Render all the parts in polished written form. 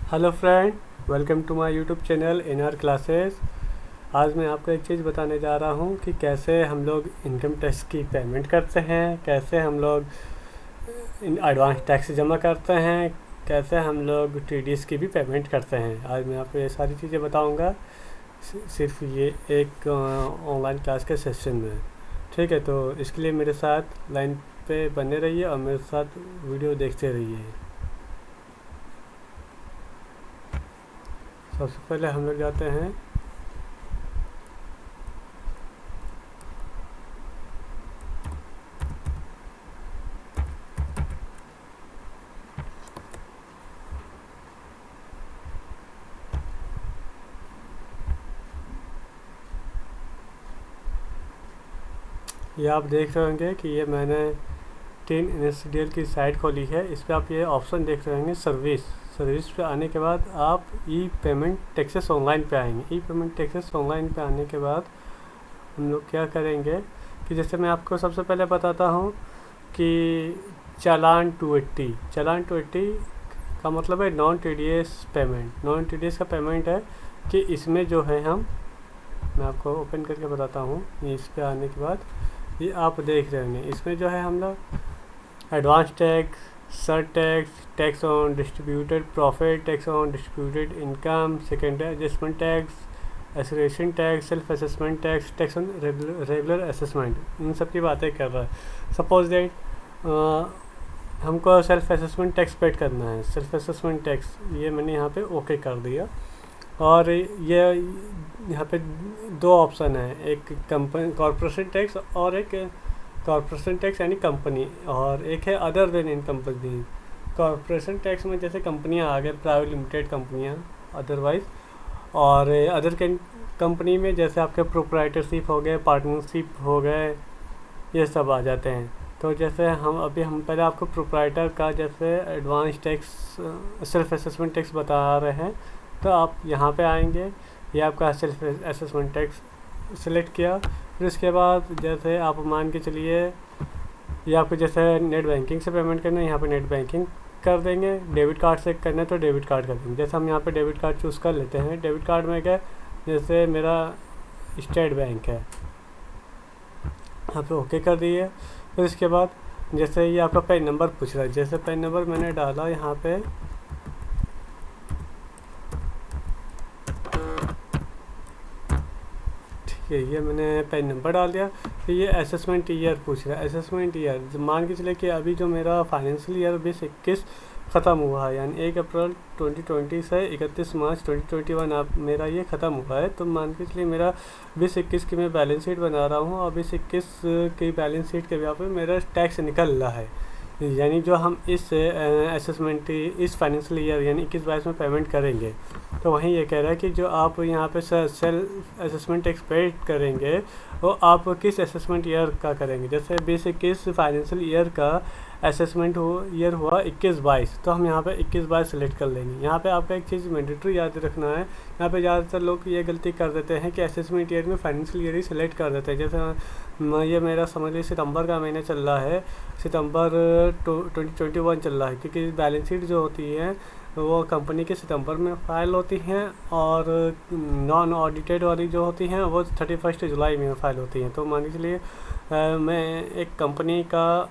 Hello friend, welcome to my YouTube channel in R classes. आज मैं आपको एक चीज़ बताने जा रहा हूँ कि कैसे हम लोग इनकम टैक्स की पेमेंट करते हैं, कैसे हम लोग एडवांस टैक्स जमा करते हैं, कैसे हम लोग टीडीएस की भी पेमेंट करते हैं। आज मैं आपको ये सारी चीज़ें बताऊँगा सिर्फ ये एक ऑनलाइन क्लास के सेशन में। ठीक है, तो इसके लिए मेरे साथ लाइन पे बने रहिए और मेरे साथ वीडियो देखते रहिए। सबसे पहले हम लोग जाते हैं ये आप देख रहे होंगे कि ये मैंने टीन इंडस्ट्रियल की साइट खोली है। इस पर आप ये ऑप्शन देख रहे होंगे सर्विस पे आने के बाद आप ई पेमेंट टैक्सेस ऑनलाइन पे आएंगे। ई पेमेंट टैक्सेस ऑनलाइन पे आने के बाद हम लोग क्या करेंगे कि जैसे मैं आपको सबसे पहले बताता हूँ कि चालान 280 का मतलब है non TDS payment. Non TDS का पेमेंट है कि इसमें जो है मैं आपको ओपन करके बताता हूँ। इस पे आने के बाद ये आप देख रहे होंगे, इसमें जो है हम लोग advance tax, surtax, tax on distributed profit, tax on distributed income, secondary adjustment tax, association tax, self assessment tax, tax on regular assessment, इन सब की बातें कर रहा है। सपोज दैट हमको सेल्फ असेसमेंट टैक्स पेड करना है। सेल्फ असेसमेंट टैक्स ये मैंने यहाँ पे ओके कर दिया। और ये यहाँ पे दो ऑप्शन है, एक कंपनी कॉर्पोरेशन टैक्स और एक कॉर्पोरेशन टैक्स यानी कंपनी, और एक है other then in company. Corporation tax में जैसे कंपनियाँ आ गए, प्राइवेट लिमिटेड कंपनियाँ अदरवाइज, और अदर कंपनी में जैसे आपके प्रोप्राइटरशिप हो गए, पार्टनरशिप हो गए, ये सब आ जाते हैं। तो जैसे हम पहले आपको प्रोप्राइटर का जैसे advance tax self assessment tax बता रहे हैं, तो आप यहाँ पे आएंगे। ये आपका सेल्फ असेसमेंट टैक्स सेलेक्ट किया। फिर उसके बाद जैसे आप मान के चलिए ये आपको जैसे नेट बैंकिंग से पेमेंट करना है, यहाँ पे नेट बैंकिंग कर देंगे। डेबिट कार्ड से करना है तो डेबिट कार्ड कर देंगे। जैसे हम यहाँ पे डेबिट कार्ड चूज़ कर लेते हैं। डेबिट कार्ड में क्या, जैसे मेरा स्टेट बैंक है, यहाँ पे ओके कर दिए। फिर इसके बाद जैसे ये आपका पैन नंबर पूछ रहा है, जैसे पैन नंबर मैंने डाला यहाँ पे, ठीक है, ये मैंने पैन नंबर डाल दिया। फिर ये असेसमेंट ईयर पूछ रहा है। असेसमेंट ईयर मान के चले कि अभी जो मेरा फाइनेंशियल ईयर 2021 ख़त्म हुआ है, यानी 1 अप्रैल 2020 से 31 मार्च 2021 आप मेरा ये ख़त्म हुआ है। तो मान के चलिए मेरा 2021 की मैं बैलेंस शीट बना रहा हूँ और 2021 की बैलेंस शीट के यहाँ पे मेरा टैक्स निकल रहा है। यानी जो हम इस असेसमेंट इस फाइनेंशियल ईयर यानी 21-22 में पेमेंट करेंगे, तो वहीं ये कह रहा है कि जो आप यहाँ पे सेल्फ असेसमेंट टैक्स पेड करेंगे वो आप किस असेसमेंट ईयर का करेंगे। जैसे 2021 फाइनेंशियल ईयर का असेसमेंट ईयर हुआ 21-22, तो हम यहाँ पे 21-22 सेलेक्ट कर लेंगे। यहाँ पे आपका एक चीज़ मैंडेटरी याद रखना है, यहाँ पे ज़्यादातर लोग ये गलती कर देते हैं कि असेसमेंट ईयर में फाइनेंशियल ईयर ही सिलेक्ट कर देते हैं। जैसे ये मेरा समझ लीजिए सितंबर का महीना चल रहा है, सितंबर 2021 चल रहा है, क्योंकि बैलेंस शीट जो होती है वो कंपनी के सितंबर में फाइल होती हैं और नॉन ऑडिटेड वाली जो होती हैं वो 31 जुलाई में फाइल होती हैं। तो मान के चलिए मैं एक कंपनी का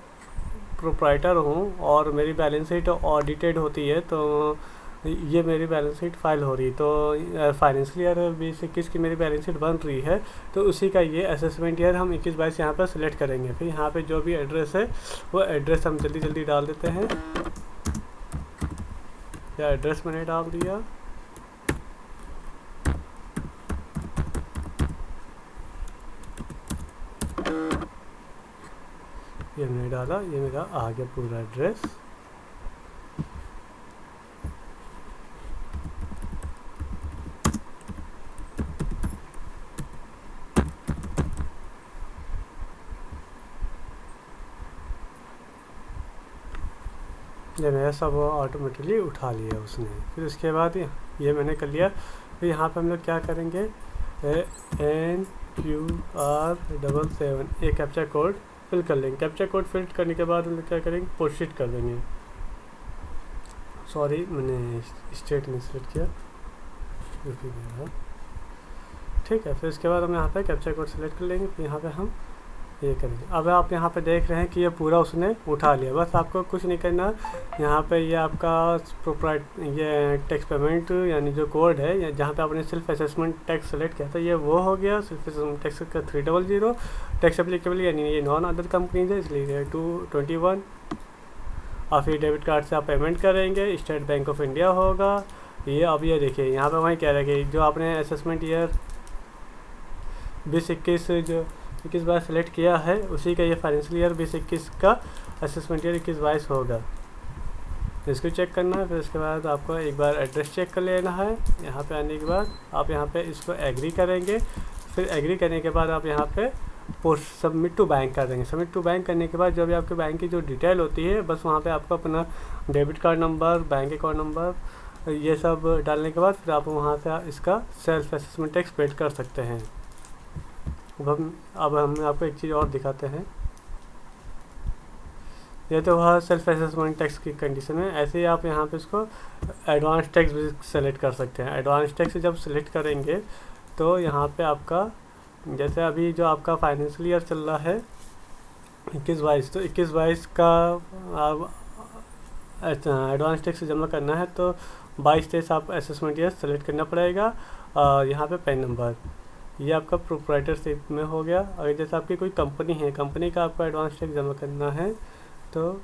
प्रोप्राइटर हूँ और मेरी बैलेंस शीट ऑडिटेड होती है, तो ये मेरी बैलेंस शीट फाइल हो रही, तो फाइनेंशियल ईयर 2021 की मेरी बैलेंस शीट बन रही है, तो उसी का ये असेसमेंट ईयर हम 21-22 यहाँ पर सिलेक्ट करेंगे। फिर यहाँ पे जो भी एड्रेस है वो एड्रेस हम जल्दी जल्दी डाल देते हैं। या एड्रेस मैंने डाल दिया। ये मैंने डाला, ये मेरा आ गया पूरा एड्रेस। ये मेरा सब ऑटोमेटिकली उठा लिया उसने। फिर उसके बाद ये मैंने कर लिया। फिर यहाँ पे हम लोग क्या करेंगे, NQR777 एक कैप्चा कोड फिल कर लेंगे। कैप्चा कोड फिल करने के बाद हम लोग क्या करेंगे, प्रोसीड कर देंगे। सॉरी, मैंने स्टेट नहीं सेलेक्ट किया, यूपी बिहार। ठीक है, फिर इसके बाद हम यहाँ पे कैप्चा कोड सेलेक्ट कर लेंगे, फिर यहाँ पे हम ये करेंगे। अब आप यहाँ पे देख रहे हैं कि ये पूरा उसने उठा लिया। बस आपको कुछ नहीं करना, यहाँ पे ये आपका प्रोप्राइट ये टैक्स पेमेंट यानी जो कोड है, जहाँ पे आपने सेल्फ असेसमेंट टैक्स सेलेक्ट किया था, ये वो हो गया। सेल्फ असेसमेंट टैक्स का 300 टैक्स एप्लीकेबल यानी ये नॉन अदर कंपनीज है, इसलिए 221। और फिर डेबिट कार्ड से आप पेमेंट करेंगे, स्टेट बैंक ऑफ इंडिया होगा ये। अब ये देखिए यहाँ पे वहीं कह रहा है कि जो आपने असेसमेंट ईयर 2021 जो 21-22 सेलेक्ट किया है, उसी का ये फाइनेंशियल ईयर 2021 का असेसमेंट ईयर 21-22 होगा। इसको चेक करना है। फिर उसके बाद आपको एक बार एड्रेस चेक कर लेना है। यहाँ पे आने के बाद आप यहाँ पे इसको एग्री करेंगे। फिर एग्री करने के बाद आप यहाँ पे सबमिट टू बैंक कर देंगे। सबमिट टू बैंक करने के बाद जो भी आपके बैंक की जो डिटेल होती है, बस वहाँ पे आपको अपना debit card number, bank account number, ये सब डालने के बाद फिर आप वहाँ से इसका सेल्फ असेसमेंट टैक्स पेड कर सकते हैं। अब हम आपको एक चीज़ और दिखाते हैं। ये तो वह सेल्फ असेसमेंट टैक्स की कंडीशन है। ऐसे ही आप यहाँ पे इसको एडवांस टैक्स भी सेलेक्ट कर सकते हैं। एडवांस टैक्स जब सेलेक्ट करेंगे तो यहाँ पे आपका जैसे अभी जो आपका फाइनेंशियल ईयर चल रहा है 21-22, तो 21-22 का एडवांस टैक्स जमा करना है तो 22-23 आप असेसमेंट ईयर सेलेक्ट करना पड़ेगा। यहाँ पे पैन नंबर, ये आपका प्रोप्राइटरशिप में हो गया। अगर जैसे आपकी कोई कंपनी है, कंपनी का आपको एडवांस टैक्स जमा करना है तो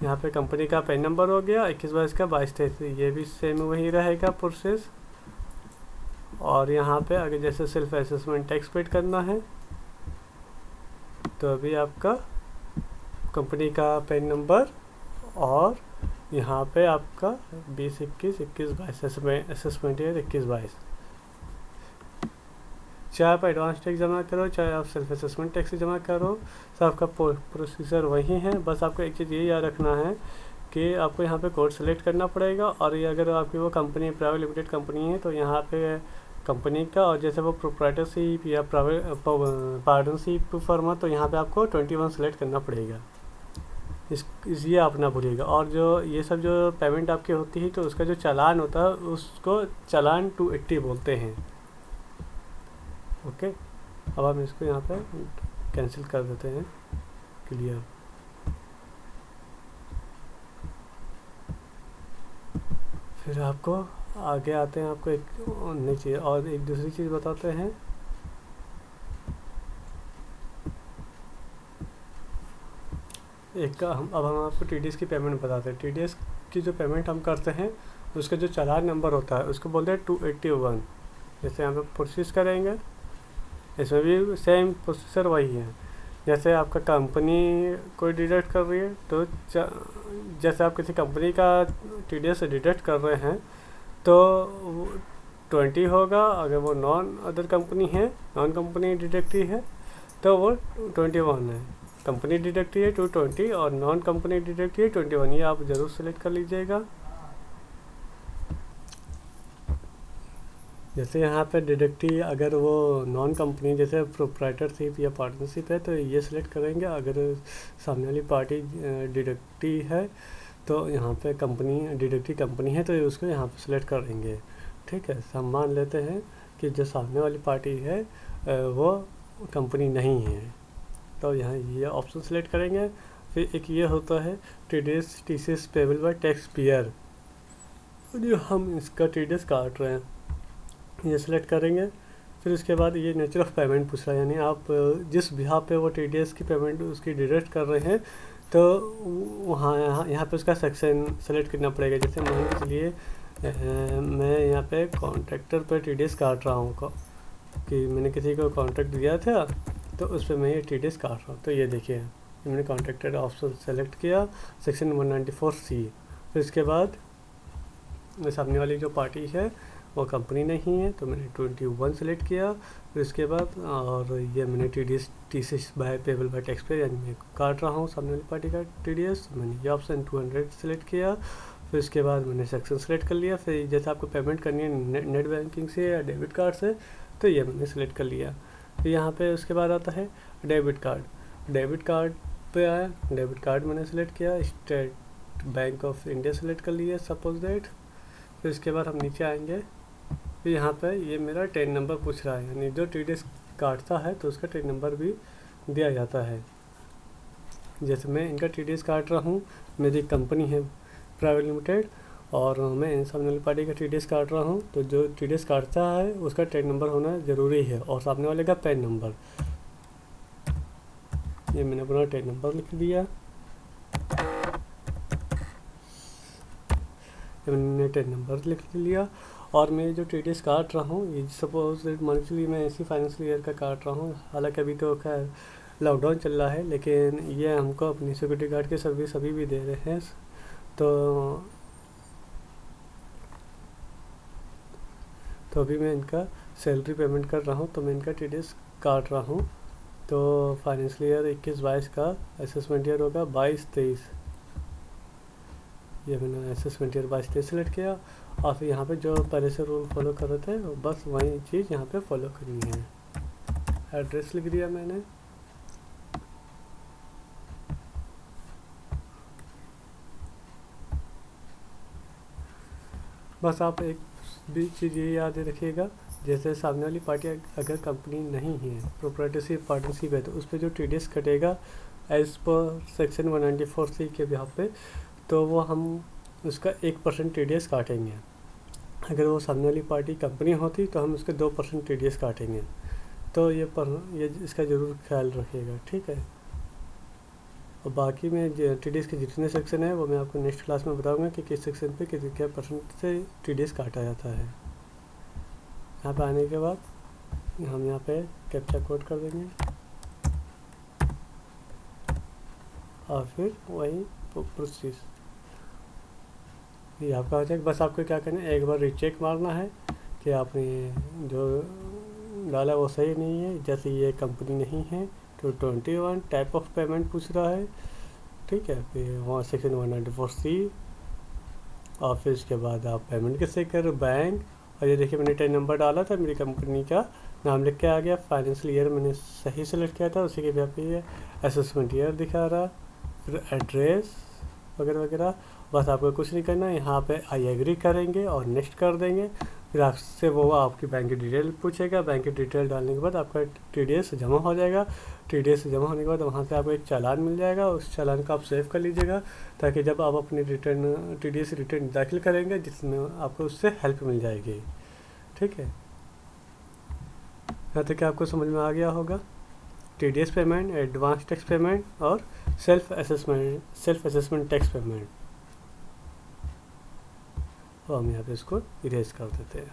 यहाँ पे कंपनी का पैन नंबर हो गया 21-22 का 22-23, ये भी सेम वही रहेगा प्रोसेस। और यहाँ पे अगर जैसे सेल्फ असेसमेंट टैक्स पेड करना है तो अभी आपका कंपनी का पैन नंबर और यहाँ पे आपका 20-21, 21-22 असेसमेंट ईयर 21-22। चाहे आप एडवांस टैक्स जमा करो, चाहे आप सेल्फ असेसमेंट टैक्स जमा करो, सबका प्रोसीजर वही है। बस आपको एक चीज़ ये याद रखना है कि आपको यहाँ पे कोड सेलेक्ट करना पड़ेगा। और ये अगर आपकी वो कंपनी प्राइवेट लिमिटेड कंपनी है तो यहाँ पे कंपनी का, और जैसे वो प्रोप्राइटरशिप या प्राइवेट पार्टनरशिप फर्म है तो यहाँ पे आपको 21 सेलेक्ट करना पड़ेगा। ये आप ना भूलिएगा। और जो ये सब जो पेमेंट आपकी होती है तो उसका जो चालान होता है उसको चालान 280 बोलते हैं। ओके, अब हम इसको यहाँ पे कैंसिल कर देते हैं, क्लियर। फिर आपको आगे आते हैं, आपको एक नई चीज़ और एक दूसरी चीज़ बताते हैं। अब हम आपको TDS की पेमेंट बताते हैं। TDS की जो पेमेंट हम करते हैं उसका जो चालान नंबर होता है उसको बोलते हैं 281। जैसे यहाँ पे प्रोसेस करेंगे, इसमें भी सेम प्रोसीजर वही है। जैसे आपका कंपनी कोई डिडक्ट कर रही है तो जैसे आप किसी कंपनी का TDS डिडक्ट कर रहे हैं तो 20 होगा। अगर वो नॉन अदर कंपनी है, नॉन कंपनी डिडक्टी है तो वो 21 है। कंपनी डिडक्टी है 220 और नॉन कंपनी डिडक्टी है 21। ये आप ज़रूर सेलेक्ट कर लीजिएगा। जैसे यहाँ पे डिडक्टी अगर वो नॉन कंपनी जैसे प्रोप्राइटरशिप या पार्टनरशिप है तो ये सिलेक्ट करेंगे। अगर सामने वाली पार्टी डिडक्टी है तो यहाँ पे कंपनी डिडक्टी कंपनी है तो उसको यहाँ पे सिलेक्ट करेंगे। ठीक है, हम मान लेते हैं कि जो सामने वाली पार्टी है वो कंपनी नहीं है तो यहाँ ये ऑप्शन सेलेक्ट करेंगे। फिर एक ये होता है TDS payable by tax payer, जो हम इसका TDS काट रहे हैं, ये सिलेक्ट करेंगे। फिर उसके बाद ये नेचर ऑफ पेमेंट पूछ रहा है, यानी आप जिस बिहार पे वो TDS की पेमेंट उसकी डिडक्ट कर रहे हैं तो वहाँ यहाँ पे उसका सेक्शन सेलेक्ट करना पड़ेगा। जैसे मान के चलिए मैं यहाँ पे कॉन्ट्रैक्टर पे TDS काट रहा हूँ कि मैंने किसी को कॉन्ट्रैक्ट दिया था तो उस पर मैं ये TDS काट रहा हूँ। तो ये देखिए मैंने कॉन्ट्रैक्टर ऑप्शन सेलेक्ट किया, सेक्शन 194C। फिर इसके बाद सामने वाली जो पार्टी है वो कंपनी नहीं है तो मैंने 21 सेलेक्ट किया। फिर इसके बाद और ये मैंने TDS by payable by taxpayer यानी मैं काट रहा हूँ सामने वाली पार्टी का TDS, मैंने ये ऑप्शन 200 सेलेक्ट किया। फिर इसके बाद मैंने सेक्शन सेलेक्ट कर लिया। फिर जैसे आपको पेमेंट करनी है नेट बैंकिंग से या डेबिट कार्ड से तो ये मैंने सेलेक्ट कर लिया। फिर यहाँ पे उसके बाद आता है डेबिट कार्ड। डेबिट कार्ड पे आया, डेबिट कार्ड मैंने सेलेक्ट किया, state bank of India select कर लिया सपोज दैट। फिर इसके बाद हम नीचे आएंगे, फिर यहाँ पे ये मेरा टेन नंबर पूछ रहा है, यानी जो TDS काटता है तो उसका टेन नंबर भी दिया जाता है। जैसे मैं इनका TDS काट रहा हूँ, मेरी कंपनी है प्राइवेट लिमिटेड और मैं सामने वाली पार्टी का TDS काट रहा हूँ, तो जो TDS काटता है उसका टेन नंबर होना ज़रूरी है और सामने वाले का पैन नंबर। ये मैंने अपना टेन नंबर लिख दिया, मैंने टेन नंबर लिख लिया। और मैं जो TDS काट रहा हूँ, ये सपोज मंथली मैं इसी फाइनेंशियल ईयर का काट रहा हूँ, हालांकि अभी तो खैर लॉकडाउन चल रहा है, लेकिन ये हमको अपनी सिक्योरिटी गार्ड की सर्विस अभी भी दे रहे हैं। तो अभी मैं इनका सैलरी पेमेंट कर रहा हूँ, तो मैं इनका TDS काट रहा हूँ। तो फाइनेंशियल ईयर 21-22 का असेसमेंट ईयर होगा 22-23, ये मैंने असेसमेंट ईयर 22-23 सेलेक्ट किया। और फिर यहाँ पे जो पहले से रूल फॉलो कर रहे थे बस वही चीज़ यहाँ पे फॉलो करनी है। एड्रेस लिख दिया मैंने, बस आप एक भी चीज़ ये याद रखिएगा, जैसे सामने वाली पार्टी अगर कंपनी नहीं है, प्रोप्राइटरशिप पार्टनरशिप है, तो उस पर जो TDS कटेगा एज पर सेक्शन 194C के यहाँ पे, तो वो हम उसका 1% TDS काटेंगे। अगर वो सामने वाली पार्टी कंपनी होती तो हम उसके 2% TDS काटेंगे। तो ये इसका ज़रूर ख्याल रखिएगा, ठीक है। और बाकी में TDS के जितने सेक्शन है वो मैं आपको नेक्स्ट क्लास में बताऊंगा कि किस सेक्शन पे क्या परसेंट से TDS काटा जाता है। यहाँ पे आने के बाद हम यहाँ पे कैप्चा कोड कर देंगे और फिर वही प्रोसेस ये आपका हो जाएगा। बस आपको क्या करना है, एक बार रीचेक मारना है कि आपने जो डाला वो सही नहीं है। जैसे ये कंपनी नहीं है तो 21 टाइप ऑफ पेमेंट पूछ रहा है, ठीक है। फिर वहाँ सेक्शन 194C और फिर उसके बाद आप पेमेंट कैसे कर बैंक। और ये देखिए मैंने 10 नंबर डाला था, मेरी कंपनी का नाम लिख के आ गया, फाइनेंशियल ईयर मैंने सही सेलेक्ट किया था, उसी के यहाँ पे ये असेसमेंट ईयर दिखा रहा, फिर एड्रेस वगैरह वगैरह। बस आपको कुछ नहीं करना, यहाँ पे आई एग्री करेंगे और नेक्स्ट कर देंगे। फिर आपसे वो आपकी बैंक की डिटेल पूछेगा, बैंक की डिटेल डालने के बाद आपका TDS जमा हो जाएगा। TDS जमा होने के बाद वहाँ से आपको एक चालान मिल जाएगा, उस चालान को आप सेव कर लीजिएगा ताकि जब आप अपनी TDS रिटर्न दाखिल करेंगे जिसमें आपको उससे हेल्प मिल जाएगी, ठीक है। यहाँ तक आपको समझ में आ गया होगा। TDS payment, advance tax payment और सेल्फ असेसमेंट टैक्स पेमेंट। तो हम यहाँ पे इसको इरेज कर देते हैं।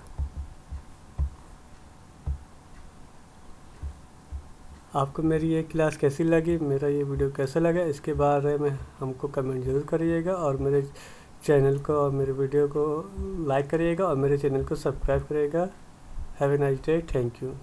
आपको मेरी ये क्लास कैसी लगी, मेरा ये वीडियो कैसा लगा, इसके बारे में हमको कमेंट ज़रूर करिएगा और मेरे चैनल को और मेरे वीडियो को लाइक करिएगा और मेरे चैनल को सब्सक्राइब करिएगा। Have a nice day, thank you.